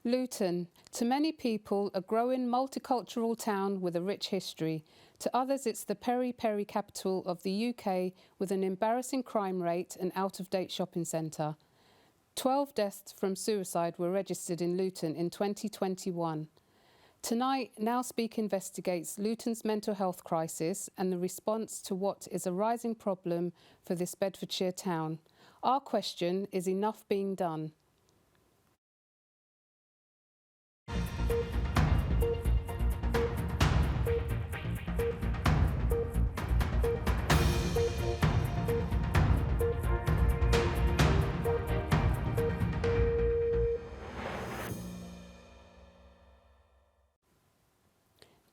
Luton, to many people, a growing multicultural town with a rich history. To others, it's the peri-peri capital of the UK with an embarrassing crime rate and out-of-date shopping centre. 12 deaths from suicide were registered in Luton in 2021. Tonight, NowSpeak investigates Luton's mental health crisis and the response to what is a rising problem for this Bedfordshire town. Our question is enough being done?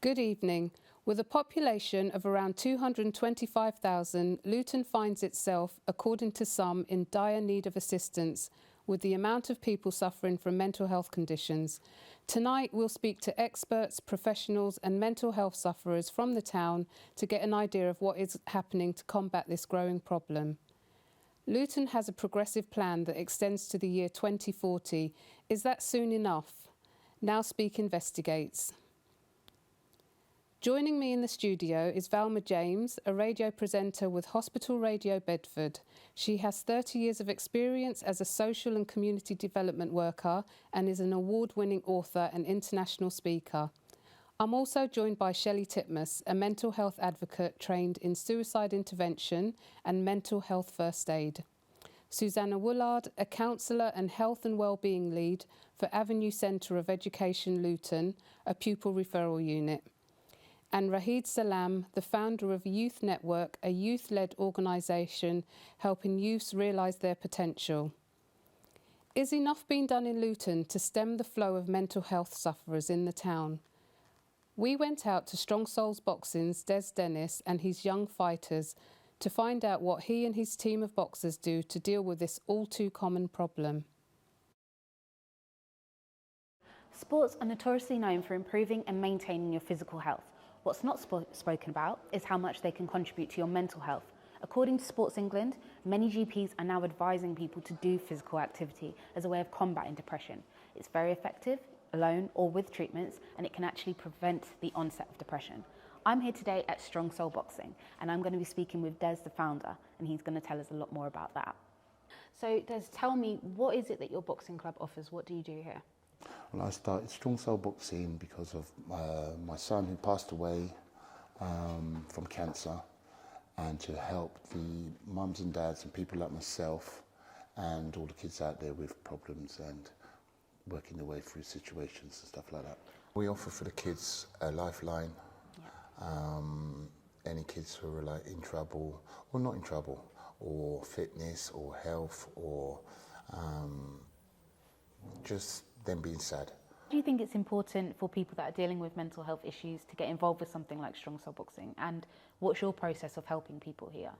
Good evening. With a population of around 225,000, Luton finds itself, according to some, in dire need of assistance, with the amount of people suffering from mental health conditions. Tonight we'll speak to experts, professionals and mental health sufferers from the town to get an idea of what is happening to combat this growing problem. Luton has a progressive plan that extends to the year 2040. Is that soon enough? NowSpeak investigates. Joining me in the studio is Valma James, a radio presenter with Hospital Radio Bedford. She has 30 years of experience as a social and community development worker and is an award-winning author and international speaker. I'm also joined by Shelley Titmus, a mental health advocate trained in suicide intervention and mental health first aid. Susanna Woolard, a counsellor and health and wellbeing lead for Avenue Centre of Education Luton, a pupil referral unit. And Rahid Salam, the founder of Youth Network, a youth-led organisation helping youths realise their potential. Is enough being done in Luton to stem the flow of mental health sufferers in the town? We went out to Strong Souls Boxing's Des Dennis and his young fighters to find out what he and his team of boxers do to deal with this all-too-common problem. Sports are notoriously known for improving and maintaining your physical health. What's not spoken about is how much they can contribute to your mental health. According to Sports England, many GPs are now advising people to do physical activity as a way of combating depression. It's very effective, alone or with treatments, and it can actually prevent the onset of depression. I'm here today at Strong Soul Boxing, and I'm going to be speaking with Des, the founder, and he's going to tell us a lot more about that. So Des, tell me, what is it that your boxing club offers? What do you do here? Well, I started Strong Soul Boxing because of my son who passed away from cancer, and to help the mums and dads and people like myself and all the kids out there with problems and working their way through situations and stuff like that. We offer for the kids a lifeline. Any kids who are like in trouble or not in trouble, or fitness or health, or just them being sad. Do you think it's important for people that are dealing with mental health issues to get involved with something like Strong Soul Boxing? And what's your process of helping people here?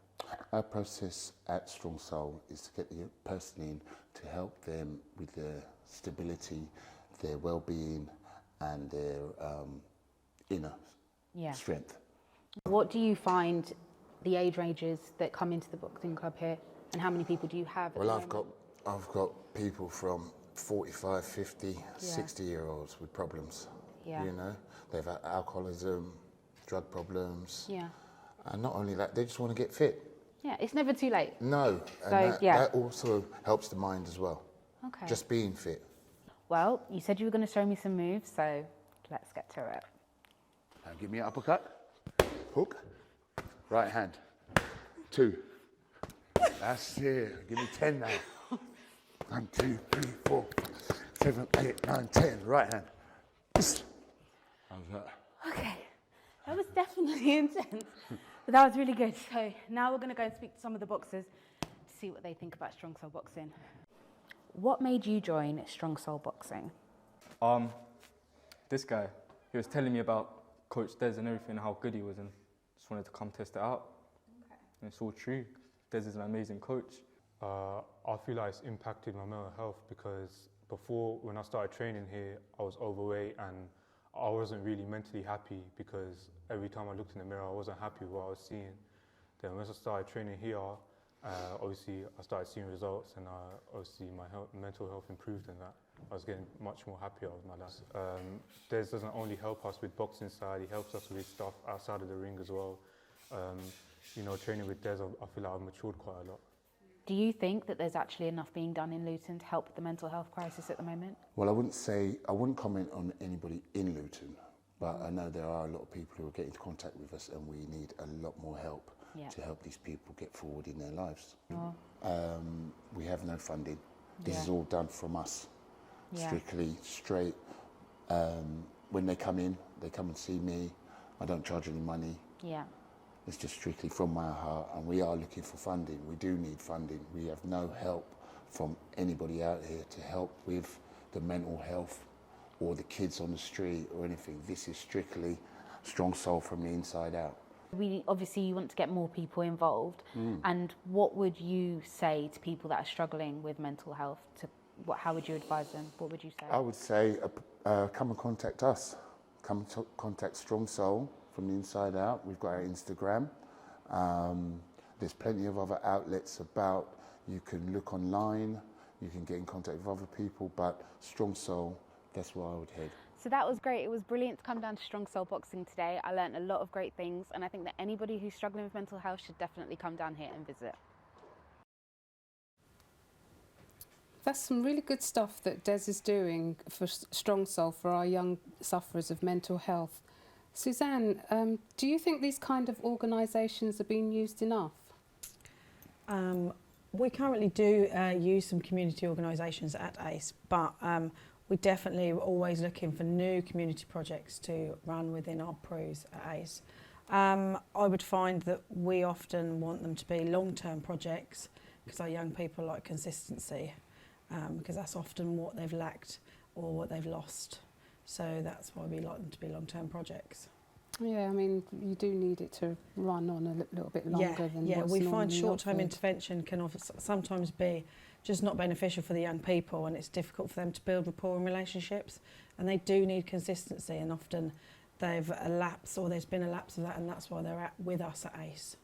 Our process at Strong Soul is to get the person in to help them with their stability, their well-being and their inner strength. What do you find the age ranges that come into the boxing club here, and how many people do you have? Well, I've got people from 45, 50, 60-year-olds with problems. You know, they've had alcoholism, drug problems. And not only that, they just want to get fit. Yeah, it's never too late. No, and that also helps the mind as well. Okay. Just being fit. Well, you said you were going to show me some moves, so let's get to it. Now give me an uppercut, hook, right hand, 2. That's it. Give me 10 now. 1, 2, 3, 4, 7, 8, 9, 10. Right hand. How's that? Okay, that was definitely intense, but that was really good. So now we're going to go and speak to some of the boxers to see what they think about Strong Soul Boxing. What made you join Strong Soul Boxing? This guy, he was telling me about Coach Des and everything, how good he was, and just wanted to come test it out. Okay. And it's all true. Des is an amazing coach. I feel like it's impacted my mental health because before, when I started training here, I was overweight and I wasn't really mentally happy because every time I looked in the mirror, I wasn't happy with what I was seeing. Then once I started training here, obviously I started seeing results, and obviously my mental health improved in that. I was getting much more happier with my life. Des doesn't only help us with boxing side, he helps us with stuff outside of the ring as well. You know, training with Des, I feel like I've matured quite a lot. Do you think that there's actually enough being done in Luton to help the mental health crisis at the moment? Well, I wouldn't comment on anybody in Luton, but I know there are a lot of people who are getting into contact with us, and we need a lot more help to help these people get forward in their lives. We have no funding. This is all done from us, strictly, straight. When they come in, they come and see me. I don't charge any money. Yeah. It's just strictly from my heart, and we are looking for funding. We do need funding. We have no help from anybody out here to help with the mental health or the kids on the street or anything. This is strictly Strong Soul from the inside out. Obviously you want to get more people involved, and what would you say to people that are struggling with mental health? How would you advise them? What would you say? I would say come and contact us. Come and contact Strong Soul from the inside out. We've got our Instagram. There's plenty of other outlets about. You can look online, you can get in contact with other people, but Strong Soul, that's where I would head. So that was great. It was brilliant to come down to Strong Soul Boxing today. I learned a lot of great things, and I think that anybody who's struggling with mental health should definitely come down here and visit. That's some really good stuff that Des is doing for Strong Soul for our young sufferers of mental health. Suzanne, do you think these kind of organisations are being used enough? We currently do use some community organisations at ACE, but we definitely are always looking for new community projects to run within our PRUs at ACE. I would find that we often want them to be long-term projects because our young people like consistency, because that's often what they've lacked or what they've lost. So that's why we like them to be long-term projects. Yeah, I mean, you do need it to run on a little bit longer than what's we find normally short-term offered. intervention can sometimes be just not beneficial for the young people, and it's difficult for them to build rapport and relationships, and they do need consistency, and often they've elapsed, or there's been a lapse of that, and that's why they're with us at ACE.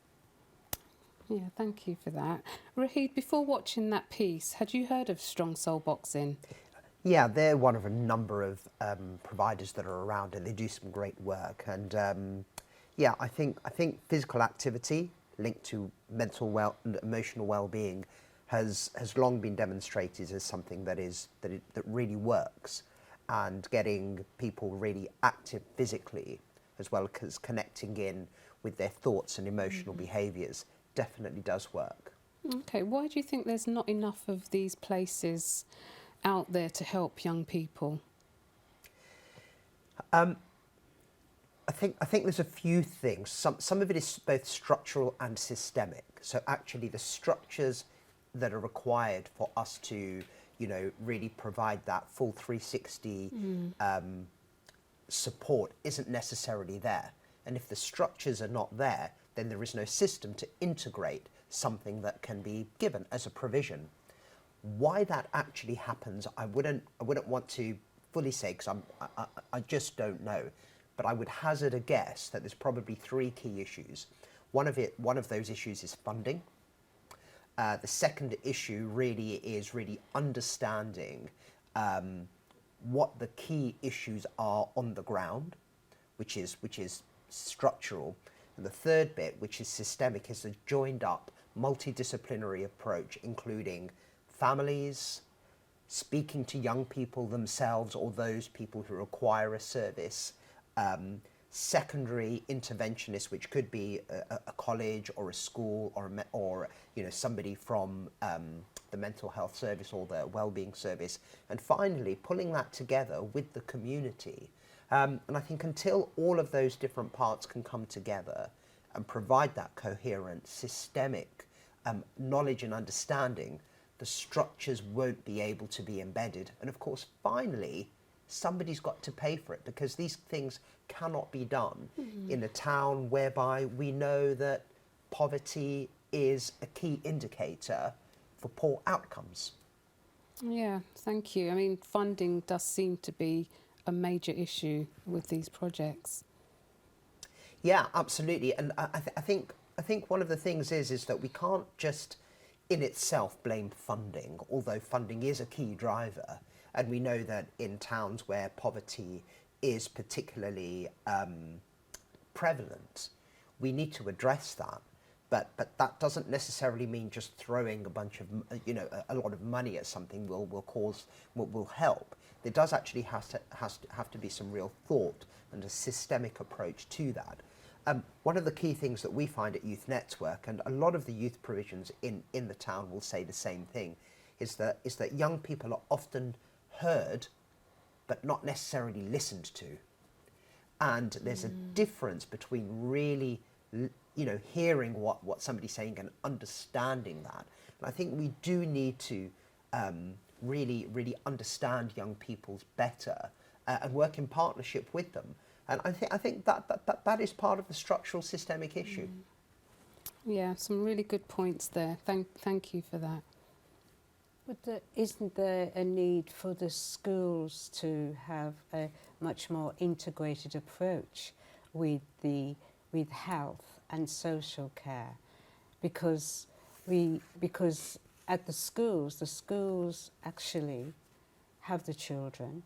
Yeah, thank you for that. Rahid, before watching that piece, had you heard of Strong Soul Boxing? Yeah, they're one of a number of providers that are around, and they do some great work. And yeah, I think physical activity linked to mental and emotional well-being has long been demonstrated as something that really works, and getting people really active physically as well as connecting in with their thoughts and emotional behaviours definitely does work. Okay, why do you think there's not enough of these places out there to help young people? I think there's a few things. Some of it is both structural and systemic. So actually the structures that are required for us to, really provide that full 360 support isn't necessarily there. And if the structures are not there, then there is no system to integrate something that can be given as a provision. Why that actually happens, I wouldn't want to fully say, because I just don't know. But I would hazard a guess that there's probably three key issues. One of those issues is funding. The second issue really is understanding what the key issues are on the ground, which is structural. And the third bit, which is systemic, is a joined up multidisciplinary approach, including families, speaking to young people themselves or those people who require a service, secondary interventionists, which could be a college or a school or somebody from the mental health service or the wellbeing service, and finally pulling that together with the community. And I think until all of those different parts can come together and provide that coherent, systemic knowledge and understanding, the structures won't be able to be embedded. And of course, finally, somebody's got to pay for it, because these things cannot be done in a town whereby we know that poverty is a key indicator for poor outcomes. Yeah, thank you. I mean, funding does seem to be a major issue with these projects. Yeah, absolutely. And I think one of the things is that we can't just in itself blame funding, although funding is a key driver. And we know that in towns where poverty is particularly prevalent, we need to address that. But that doesn't necessarily mean just throwing a bunch of, a lot of money at something will help. There does actually have to be some real thought and a systemic approach to that. One of the key things that we find at Youth Network, and a lot of the youth provisions in the town will say the same thing, is that young people are often heard, but not necessarily listened to. And there's a difference between really, hearing what somebody's saying and understanding that. And I think we do need to really understand young people better and work in partnership with them. And I think that is part of the structural systemic issue. Yeah, some really good points there. Thank you for that. But isn't there a need for the schools to have a much more integrated approach with health and social care? Because at the schools actually have the children.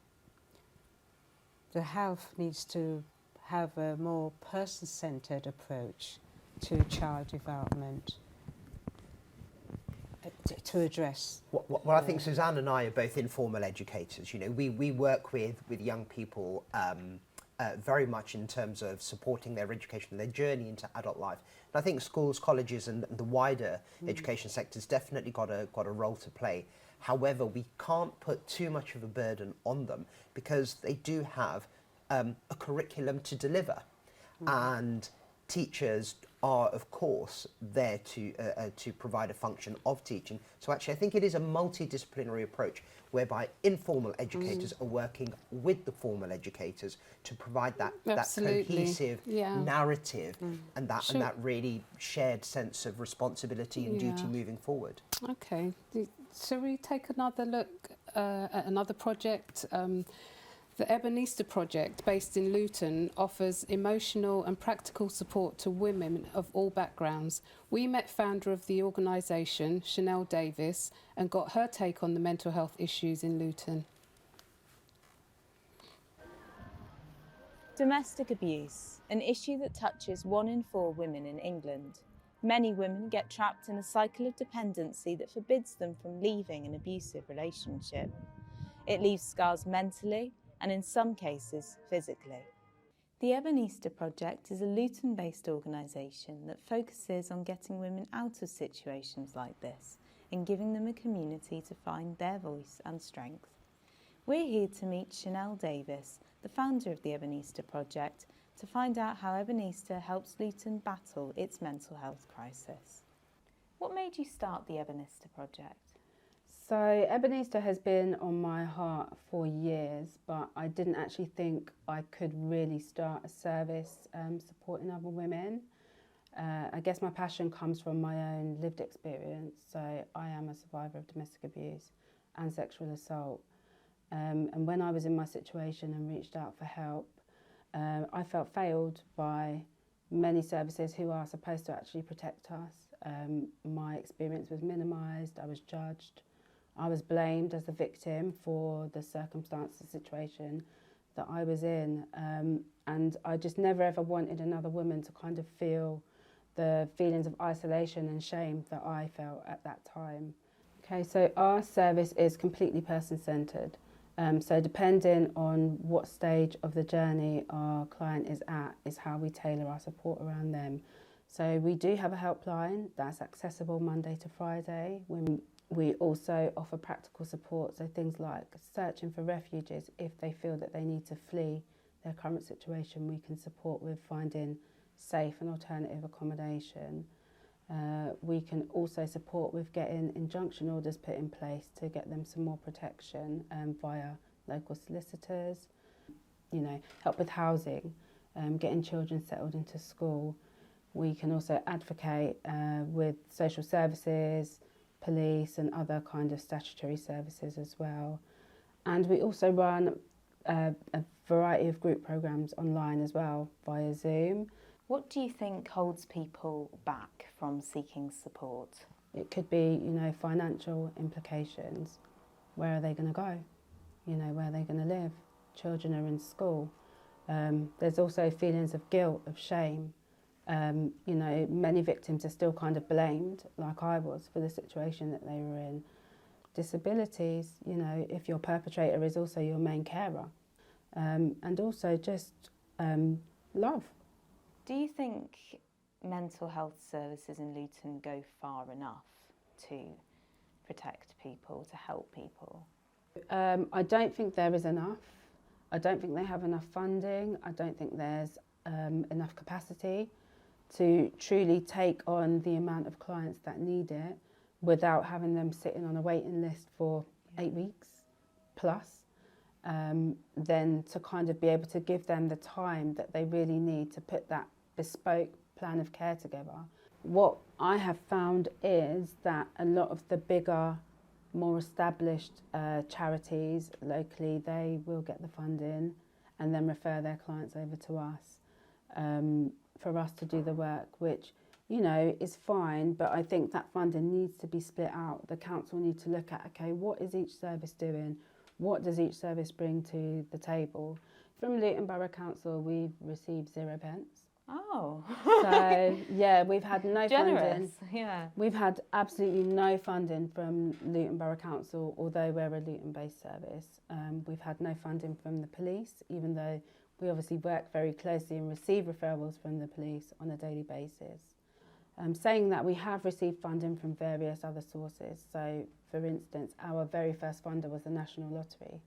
The health needs to have a more person-centred approach to child development. To address. Well, I think Suzanne and I are both informal educators. We work with young people very much in terms of supporting their education, their journey into adult life. And I think schools, colleges, and the wider education sector's definitely got a role to play. However, we can't put too much of a burden on them because they do have a curriculum to deliver, and teachers are, of course, there to provide a function of teaching. So actually, I think it is a multidisciplinary approach whereby informal educators are working with the formal educators to provide that cohesive narrative and that really shared sense of responsibility and duty moving forward. Okay, shall we take another look at another project? The Ebenezer Project, based in Luton, offers emotional and practical support to women of all backgrounds. We met founder of the organisation, Chanel Davis, and got her take on the mental health issues in Luton. Domestic abuse, an issue that touches 1 in 4 women in England. Many women get trapped in a cycle of dependency that forbids them from leaving an abusive relationship. It leaves scars mentally, and in some cases, physically. The Ebenezer Project is a Luton-based organisation that focuses on getting women out of situations like this and giving them a community to find their voice and strength. We're here to meet Chanel Davis, the founder of the Ebenezer Project, to find out how Ebenezer helps Luton battle its mental health crisis. What made you start the Ebenezer Project? So Ebenezer has been on my heart for years, but I didn't actually think I could really start a service supporting other women. I guess my passion comes from my own lived experience. So I am a survivor of domestic abuse and sexual assault. And when I was in my situation and reached out for help, I felt failed by many services who are supposed to actually protect us. My experience was minimised, I was judged. I was blamed as the victim for the circumstance, the situation that I was in. And I just never ever wanted another woman to kind of feel the feelings of isolation and shame that I felt at that time. Okay, so our service is completely person-centred. So depending on what stage of the journey our client is at is how we tailor our support around them. So we do have a helpline that's accessible Monday to Friday. We also offer practical support, so things like searching for refuges. If they feel that they need to flee their current situation, we can support with finding safe and alternative accommodation. We can also support with getting injunction orders put in place to get them some more protection via local solicitors. Help with housing, getting children settled into school. We can also advocate with social services, police and other kind of statutory services as well. And we also run a variety of group programmes online as well via Zoom. What do you think holds people back from seeking support? It could be, financial implications. Where are they going to go? you know, where they're going to live. Children are in school. There's also feelings of guilt, of shame. You know, many victims are still kind of blamed, like I was, for the situation that they were in. Disabilities, you know, if your perpetrator is also your main carer. And also just love. Do you think mental health services in Luton go far enough to protect people, to help people? I don't think there is enough. I don't think they have enough funding. I don't think there's enough capacity to truly take on the amount of clients that need it without having them sitting on a waiting list for 8 weeks plus. Then to kind of be able to give them the time that they really need to put that bespoke plan of care together. What I have found is that a lot of the bigger, more established charities locally, they will get the funding and then refer their clients over to us for us to do the work, which, you know, is fine, but I think that funding needs to be split out. The council need to look at, okay, what is each service doing? What does each service bring to the table? From Luton Borough Council, we've received 0 pence. Oh. So, yeah, we've had no Generous, funding. yeah. We've had absolutely no funding from Luton Borough Council, although we're a Luton-based service. We've had no funding from the police, even though we obviously work very closely and receive referrals from the police on a daily basis. Saying that, we have received funding from various other sources. So, for instance, our very first funder was the National Lottery.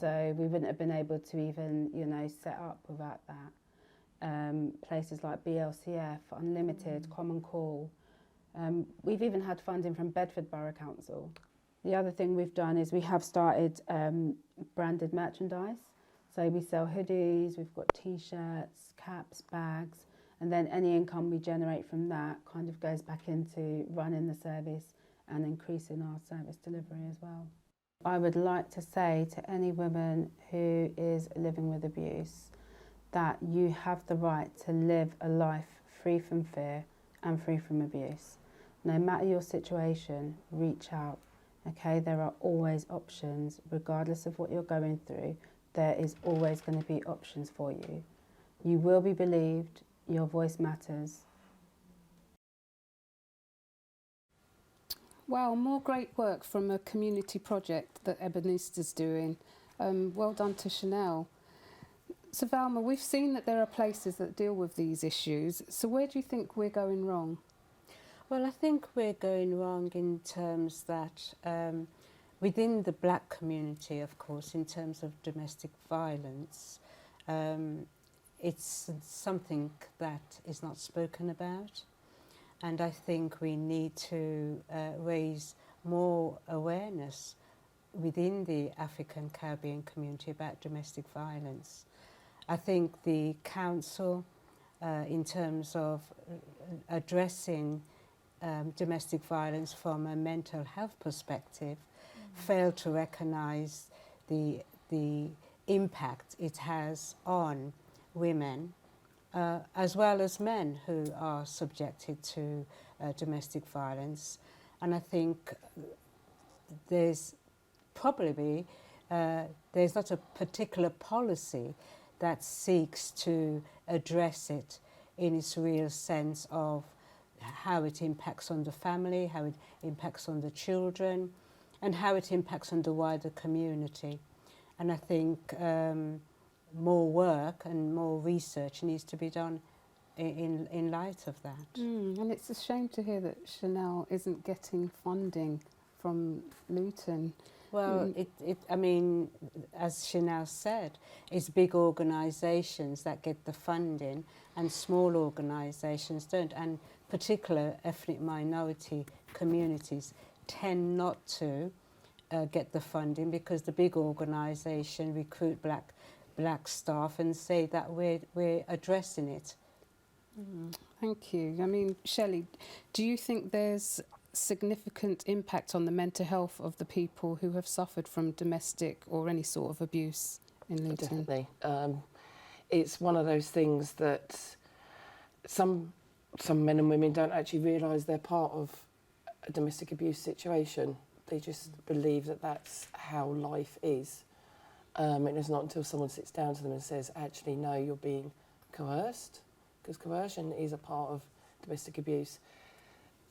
So we wouldn't have been able to even, you know, set up without that. Places like BLCF, Unlimited, Common Call. We've even had funding from Bedford Borough Council. The other thing we've done is we have started branded merchandise. So we sell hoodies, we've got t-shirts, caps, bags, and then any income we generate from that kind of goes back into running the service and increasing our service delivery as well. I would like to say to any woman who is living with abuse that you have the right to live a life free from fear and free from abuse. No matter your situation, reach out. Okay, there are always options, regardless of what you're going through. There is always going to be options for you. You will be believed. Your voice matters. Wow, more great work from a community project that Ebenezer's doing. Well done to Chanel. So Valma, we've seen that there are places that deal with these issues. So where do you think we're going wrong? Well, I think we're going wrong in terms that within the black community, of course, in terms of domestic violence, it's something that is not spoken about. And I think we need to raise more awareness within the African Caribbean community about domestic violence. I think the council, in terms of addressing domestic violence from a mental health perspective, failed to recognise the impact it has on women as well as men who are subjected to domestic violence. And I think there's probably there's not a particular policy that seeks to address it in its real sense of how it impacts on the family, how it impacts on the children, and how it impacts on the wider community. And I think more work and more research needs to be done in light of that. And it's a shame to hear that Chanel isn't getting funding from Luton. Well, I mean, as Chanel said, it's big organisations that get the funding and small organisations don't. And particular ethnic minority communities tend not to get the funding because the big organisation recruit black staff and say that we're addressing it. Thank you. I mean, Shelley, do you think there's significant impact on the mental health of the people who have suffered from domestic or any sort of abuse in Luton? Definitely. It's one of those things that some men and women don't actually realise they're part of a domestic abuse situation They just believe that that's how life is. And it's not until someone sits down to them and says, actually, no, you're being coerced, because coercion is a part of domestic abuse.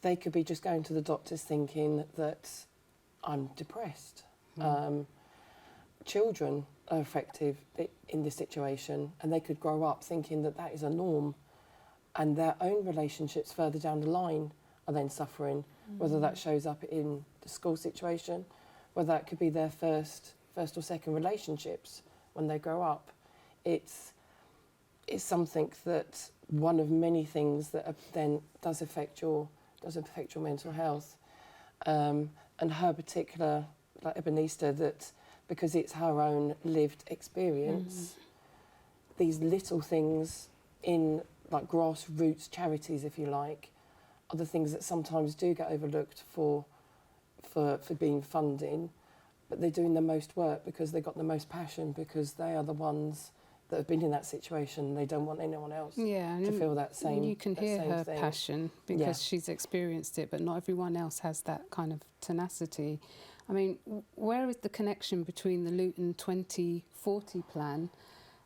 They could be just going to the doctors thinking that I'm depressed. Children are affected in this situation, and they could grow up thinking that that is a norm, and their own relationships further down the line are then suffering, whether that shows up in the school situation, whether that could be their first or second relationships when they grow up. It's something that one of many things that then does affect your mental health. And her particular, like Ebenezer, that because it's her own lived experience, these little things in like grassroots charities, if you like, are the things that sometimes do get overlooked for being funding, but they're doing the most work because they've got the most passion, because they are the ones that have been in that situation. They don't want anyone else to feel that same. You can hear her thing. passion because she's experienced it, but not everyone else has that kind of tenacity. I mean, where is the connection between the Luton 2040 plan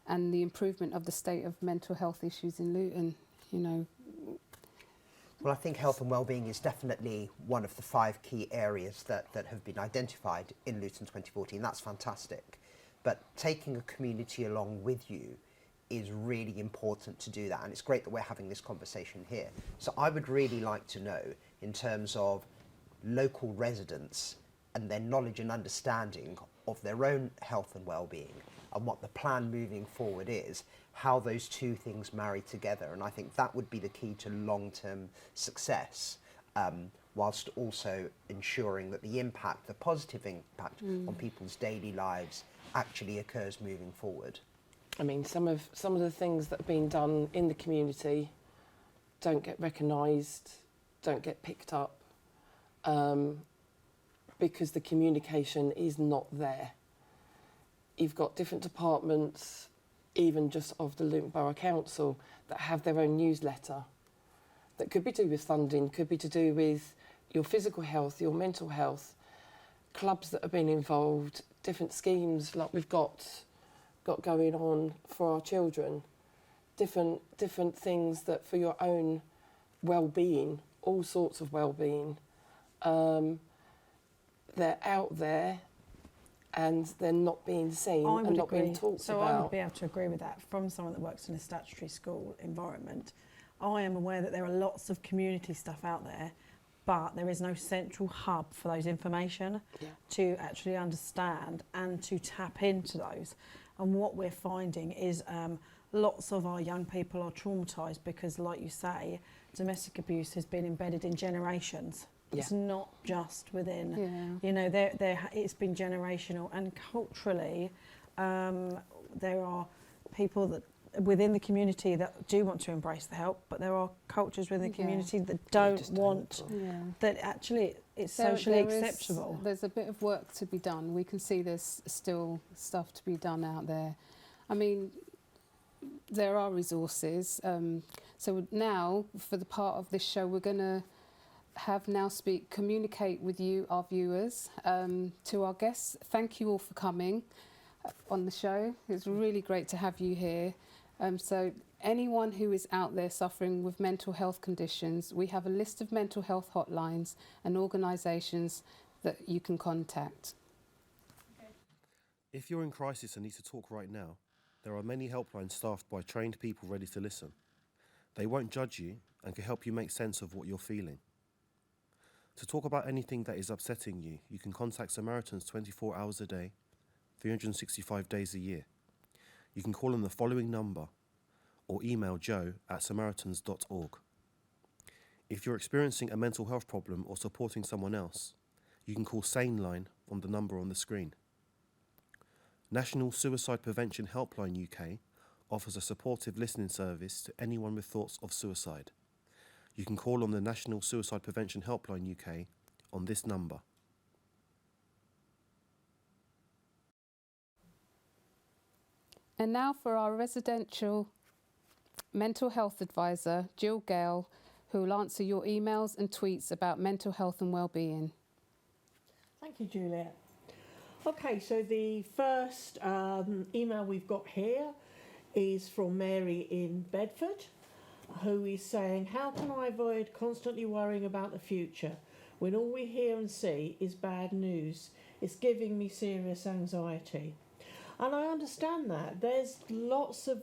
and the improvement of the state of mental health issues in Luton? You know. Well, I think health and wellbeing is definitely one of the 5 key areas that have been identified in Luton 2040, and that's fantastic. But taking a community along with you is really important to do that, and it's great that we're having this conversation here. So I would really like to know, in terms of local residents and their knowledge and understanding of their own health and well-being and what the plan moving forward is, how those two things marry together. And I think that would be the key to long-term success, whilst also ensuring that the impact, the positive impact on people's daily lives actually occurs moving forward. I mean, some of the things that have been done in the community don't get recognised, don't get picked up, because the communication is not there. You've got different departments, even just of the Luton Borough Council, that have their own newsletter that could be to do with funding, could be to do with your physical health, your mental health, clubs that have been involved, different schemes like we've got going on for our children, different things that for your own well-being, all sorts of well-being. They're out there and they're not being seen and not being talked about. So I would be able to agree with that. From someone that works in a statutory school environment, I am aware that there are lots of community stuff out there, but there is no central hub for those information to actually understand and to tap into those. And what we're finding is lots of our young people are traumatised because, like you say, domestic abuse has been embedded in generations. It's not just within, you know, it's been generational, and culturally there are people that within the community that do want to embrace the help, but there are cultures within the community that don't want, that actually it's socially acceptable. There's a bit of work to be done. We can see there's still stuff to be done out there. I mean, there are resources. So now, for the part of this show, we're going to have NowSpeak communicate with you, our viewers. To our guests, thank you all for coming on the show. It's really great to have you here. So anyone who is out there suffering with mental health conditions, we have a list of mental health hotlines and organisations that you can contact. If you're in crisis and need to talk right now, there are many helplines staffed by trained people ready to listen. They won't judge you and can help you make sense of what you're feeling. To talk about anything that is upsetting you, you can contact Samaritans 24 hours a day, 365 days a year. You can call on the following number or email joe@samaritans.org. If you're experiencing a mental health problem or supporting someone else, you can call Sane Line on the number on the screen. National Suicide Prevention Helpline UK offers a supportive listening service to anyone with thoughts of suicide. You can call on the National Suicide Prevention Helpline UK on this number. And now for our residential mental health advisor, Jill Gale, who will answer your emails and tweets about mental health and well-being. Thank you, Juliet. Okay, so the first email we've got here is from Mary in Bedford, who is saying, how can I avoid constantly worrying about the future when all we hear and see is bad news? It's giving me serious anxiety. And I understand that. There's lots of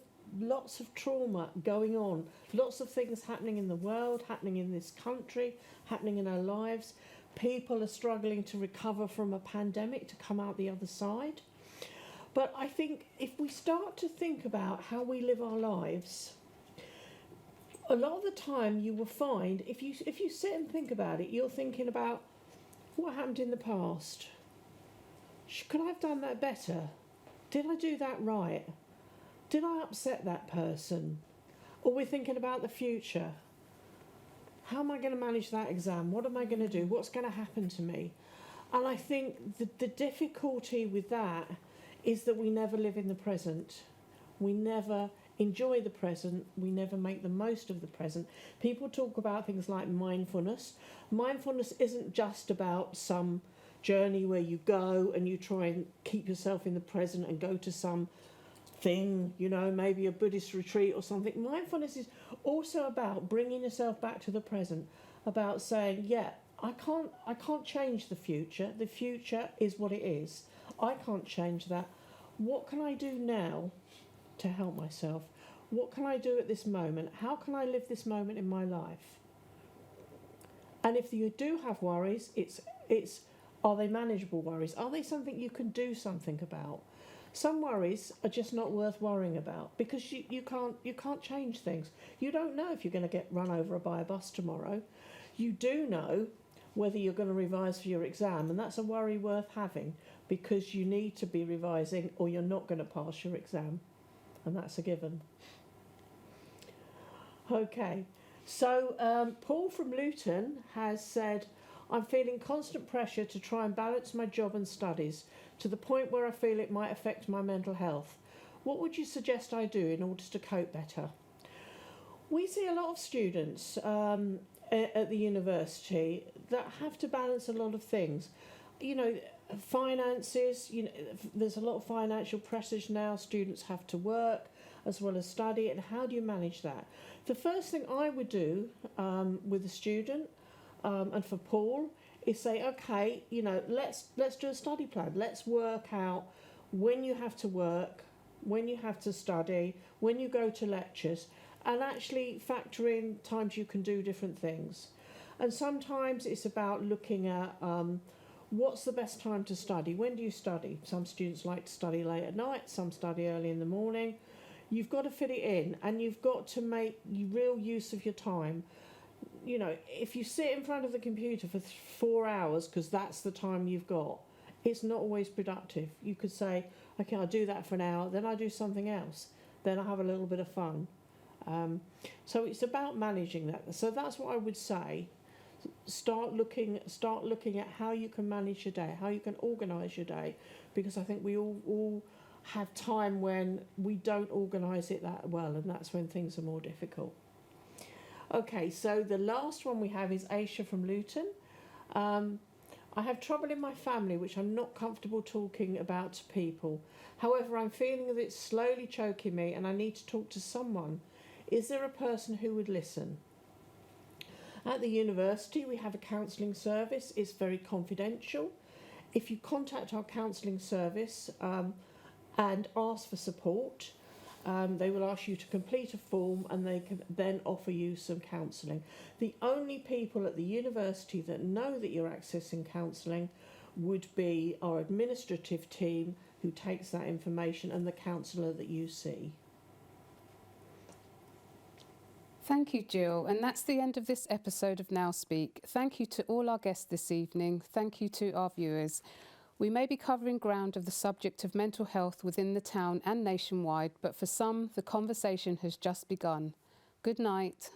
trauma going on, lots of things happening in the world, happening in this country, happening in our lives. People are struggling to recover from a pandemic to come out the other side. But I think if we start to think about how we live our lives, a lot of the time you will find, if you sit and think about it, you're thinking about what happened in the past. Could I have done that better? Did I do that right? Did I upset that person? Or we're thinking about the future. How am I going to manage that exam? What am I going to do? What's going to happen to me? And I think the difficulty with that is that we never live in the present. We never enjoy the present. We never make the most of the present. People talk about things like mindfulness. Mindfulness isn't just about some journey where you go and you try and keep yourself in the present and go to some thing, you know, maybe a Buddhist retreat or something. Mindfulness is also about bringing yourself back to the present, about saying, yeah, I can't change the future. The future is what it is. I can't change that. What can I do now to help myself? What can I do at this moment? How can I live this moment in my life? And if you do have worries, it's are they manageable worries? Are they something you can do something about? Some worries are just not worth worrying about because you can't change things. You don't know if you're going to get run over by a bus tomorrow. You do know whether you're going to revise for your exam, and that's a worry worth having because you need to be revising or you're not going to pass your exam, and that's a given. Okay, so Paul from Luton has said, I'm feeling constant pressure to try and balance my job and studies to the point where I feel it might affect my mental health. What would you suggest I do in order to cope better? We see a lot of students at the university that have to balance a lot of things. You know, finances, you know, there's a lot of financial pressures now. Students have to work as well as study, and how do you manage that? The first thing I would do with a student and for Paul is say, okay, you know, let's do a study plan. Let's work out when you have to work, when you have to study, when you go to lectures, and actually factor in times you can do different things. And sometimes it's about looking at what's the best time to study. When do you study? Some students like to study late at night, some study early in the morning. You've got to fit it in, and you've got to make real use of your time. You know, if you sit in front of the computer for 4 hours because that's the time you've got, it's not always productive. You could say, okay, I'll do that for an hour, then I'll do something else, then I'll have a little bit of fun. So it's about managing that. So that's what I would say. Start looking at how you can manage your day, how you can organise your day, because I think we all have time when we don't organise it that well, and that's when things are more difficult. Okay, so the last one we have is Aisha from Luton. I have trouble in my family which I'm not comfortable talking about to people. However, I'm feeling that it's slowly choking me and I need to talk to someone. Is there a person who would listen? At the university we have a counselling service. It's very confidential. If you contact our counselling service and ask for support, they will ask you to complete a form and they can then offer you some counselling. The only people at the university that know that you're accessing counselling would be our administrative team who takes that information and the counsellor that you see. Thank you, Jill. And that's the end of this episode of NowSpeak. Thank you to all our guests this evening. Thank you to our viewers. We may be covering ground of the subject of mental health within the town and nationwide, but for some, the conversation has just begun. Good night.